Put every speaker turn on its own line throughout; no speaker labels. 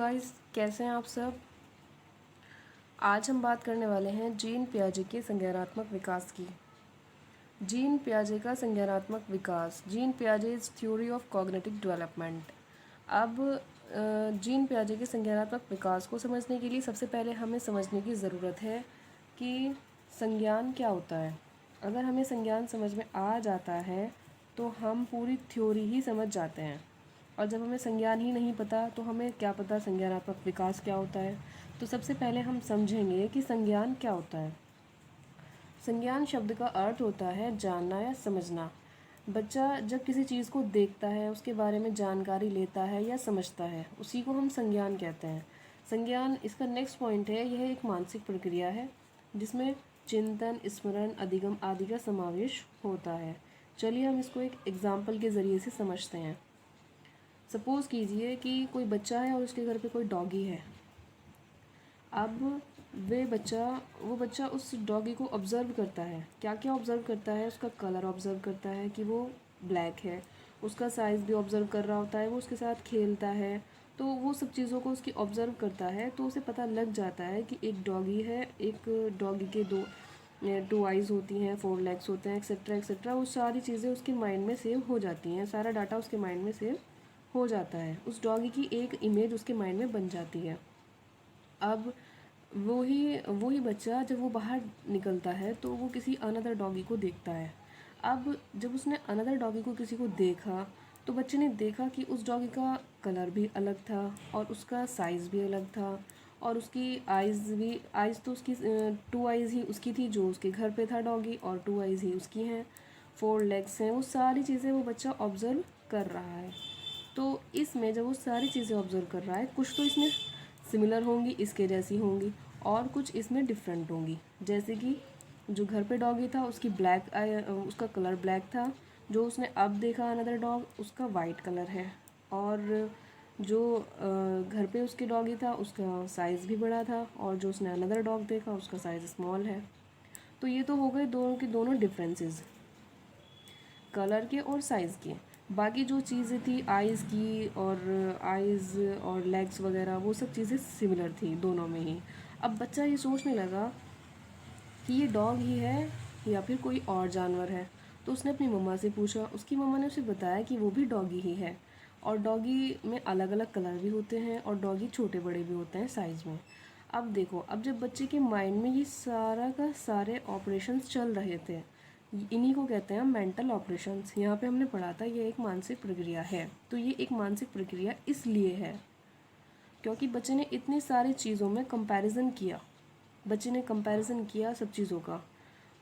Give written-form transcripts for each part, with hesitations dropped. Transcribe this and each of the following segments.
Guys, कैसे हैं आप सब। आज हम बात करने वाले हैं जीन पियाजे के संज्ञानात्मक विकास की। जीन पियाजे का संज्ञानात्मक विकास। जीन पियाजे is theory of cognitive development. अब जीन पियाजे के संज्ञानात्मक विकास को समझने के लिए सबसे पहले हमें समझने की ज़रूरत है कि संज्ञान क्या होता है। अगर हमें संज्ञान समझ में आ जाता है तो हम पूरी थ्योरी ही समझ जाते हैं, और जब हमें संज्ञान ही नहीं पता तो हमें क्या पता संज्ञानात्मक विकास क्या होता है। तो सबसे पहले हम समझेंगे कि संज्ञान क्या होता है। संज्ञान शब्द का अर्थ होता है जानना या समझना। बच्चा जब किसी चीज़ को देखता है, उसके बारे में जानकारी लेता है या समझता है, उसी को हम संज्ञान कहते हैं। संज्ञान, इसका नेक्स्ट पॉइंट है, यह एक मानसिक प्रक्रिया है जिसमें चिंतन, स्मरण, अधिगम आदि का समावेश होता है। चलिए हम इसको एक एग्जाम्पल के ज़रिए से समझते हैं। सपोज़ कीजिए कि कोई बच्चा है और उसके घर पे कोई डॉगी है। अब वो बच्चा उस डॉगी को ऑब्ज़र्व करता है। क्या क्या ऑब्ज़र्व करता है? उसका कलर ऑब्ज़र्व करता है कि वो ब्लैक है, उसका साइज़ भी ऑब्ज़र्व कर रहा होता है, वो उसके साथ खेलता है। तो वो सब चीज़ों को उसकी ऑब्ज़र्व करता है, तो उसे पता लग जाता है कि एक डॉगी है, एक डॉगी के टू आइज़ होती हैं, 4 लेग्स होते हैं, एक्सेट्रा एक्सेट्रा। वो सारी चीज़ें उसके माइंड में सेव हो जाती हैं, सारा डाटा उसके माइंड में सेव हो जाता है। उस डॉगी की एक इमेज उसके माइंड में बन जाती है। अब वही बच्चा जब वो बाहर निकलता है तो वो किसी अनदर डॉगी को देखता है। अब जब उसने अनदर डॉगी को किसी को देखा तो बच्चे ने देखा कि उस डॉगी का कलर भी अलग था और उसका साइज़ भी अलग था, और उसकी आइज़ तो उसकी 2 आइज़ ही उसकी थी जो उसके घर पे था डॉगी, और 2 आइज़ ही उसकी हैं, 4 लेग्स हैं। वो सारी चीज़ें वो बच्चा ऑब्ज़र्व कर रहा है। तो इसमें जब वो सारी चीज़ें ऑब्ज़र्व कर रहा है, कुछ तो इसमें सिमिलर होंगी, इसके जैसी होंगी, और कुछ इसमें डिफरेंट होंगी। जैसे कि जो घर पे डॉगी था उसकी उसका कलर ब्लैक था, जो उसने अब देखा अनदर डॉग उसका वाइट कलर है, और जो घर पे उसके डॉगी था उसका साइज़ भी बड़ा था, और जो उसने अनदर डॉग देखा उसका साइज़ स्मॉल है। तो ये तो हो गए दोनों के दोनों डिफरेंसेस, कलर के और साइज़ के। बाकी जो चीज़ें थी आइज़ और लेग्स वगैरह, वो सब चीज़ें सिमिलर थी दोनों में ही। अब बच्चा ये सोचने लगा कि ये डॉग ही है या फिर कोई और जानवर है। तो उसने अपनी मम्मा से पूछा, उसकी मम्मा ने उसे बताया कि वो भी डॉगी ही है, और डॉगी में अलग अलग कलर भी होते हैं, और डॉगी छोटे बड़े भी होते हैं साइज़ में। अब देखो, अब जब बच्चे के माइंड में ये सारा का सारे ऑपरेशंस चल रहे थे, इन्हीं को कहते हैं मेंटल ऑपरेशंस। यहाँ पे हमने पढ़ा था ये एक मानसिक प्रक्रिया है। तो ये एक मानसिक प्रक्रिया इसलिए है क्योंकि बच्चे ने इतनी सारी चीज़ों में कंपैरिजन किया। बच्चे ने कंपैरिजन किया सब चीज़ों का,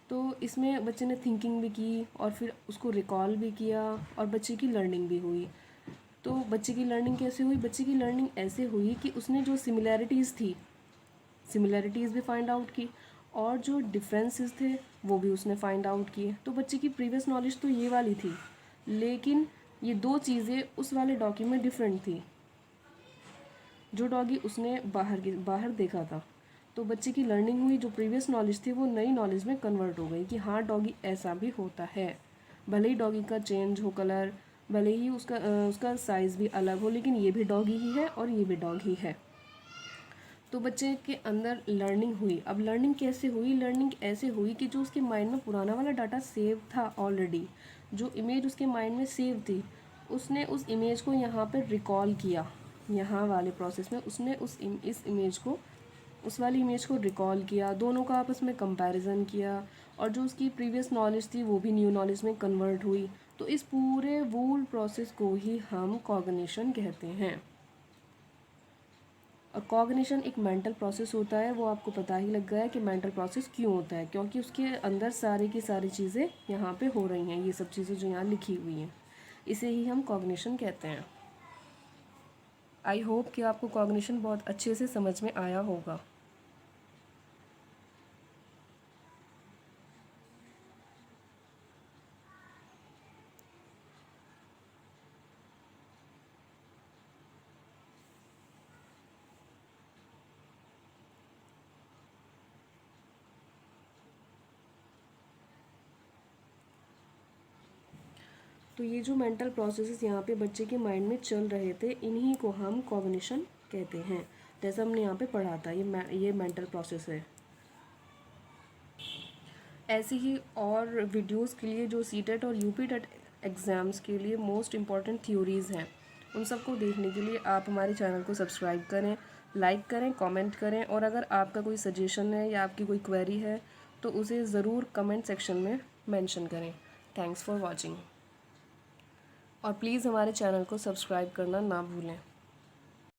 तो इसमें बच्चे ने थिंकिंग भी की और फिर उसको रिकॉल भी किया, और बच्चे की लर्निंग भी हुई। तो बच्चे की लर्निंग कैसे हुई? बच्चे की लर्निंग ऐसे हुई कि उसने जो सिमिलैरिटीज़ भी फाइंड आउट की, और जो डिफरेंसेस थे वो भी उसने फाइंड आउट किए। तो बच्चे की प्रीवियस नॉलेज तो ये वाली थी, लेकिन ये दो चीज़ें उस वाले डॉगी में डिफरेंट थी, जो डॉगी उसने बाहर देखा था। तो बच्चे की लर्निंग हुई, जो प्रीवियस नॉलेज थी वो नई नॉलेज में कन्वर्ट हो गई कि हाँ, डॉगी ऐसा भी होता है। भले ही डॉगी का चेंज हो कलर, भले ही उसका साइज़ भी अलग हो, लेकिन ये भी डॉगी ही है और ये भी डॉग ही है। तो बच्चे के अंदर लर्निंग हुई। अब लर्निंग कैसे हुई? लर्निंग ऐसे हुई कि जो उसके माइंड में पुराना वाला डाटा सेव था ऑलरेडी, जो इमेज उसके माइंड में सेव थी, उसने उस इमेज को यहाँ पर रिकॉल किया। यहाँ वाले प्रोसेस में उसने इस इमेज को, उस वाली इमेज को रिकॉल किया, दोनों का आपस में कंपैरिजन किया, और जो उसकी प्रीवियस नॉलेज थी वो भी न्यू नॉलेज में कन्वर्ट हुई। तो इस पूरे वूल प्रोसेस को ही हम कॉग्निशन कहते हैं। और कॉग्निशन एक मेंटल प्रोसेस होता है। वो आपको पता ही लग गया है कि मेंटल प्रोसेस क्यों होता है, क्योंकि उसके अंदर सारी की सारी चीज़ें यहाँ पे हो रही हैं, ये सब चीज़ें जो यहाँ लिखी हुई हैं, इसे ही हम कॉग्निशन कहते हैं। आई होप कि आपको कॉग्निशन बहुत अच्छे से समझ में आया होगा। तो ये जो मेंटल प्रोसेसेस यहाँ पे बच्चे के माइंड में चल रहे थे, इन्हीं को हम कॉग्निशन कहते हैं। जैसे हमने यहाँ पे पढ़ा था, ये मेंटल प्रोसेस है। ऐसी ही और वीडियोस के लिए जो सीटेट और यूपी टेट एग्ज़ाम्स के लिए मोस्ट इम्पॉर्टेंट थ्योरीज़ हैं, उन सबको देखने के लिए आप हमारे चैनल को सब्सक्राइब करें, लाइक करें, कमेंट करें, और अगर आपका कोई सजेशन है या आपकी कोई क्वेरी है तो उसे ज़रूर कमेंट सेक्शन में मेंशन करें। थैंक्स फॉर वॉचिंग, और प्लीज़ हमारे चैनल को सब्सक्राइब करना ना भूलें।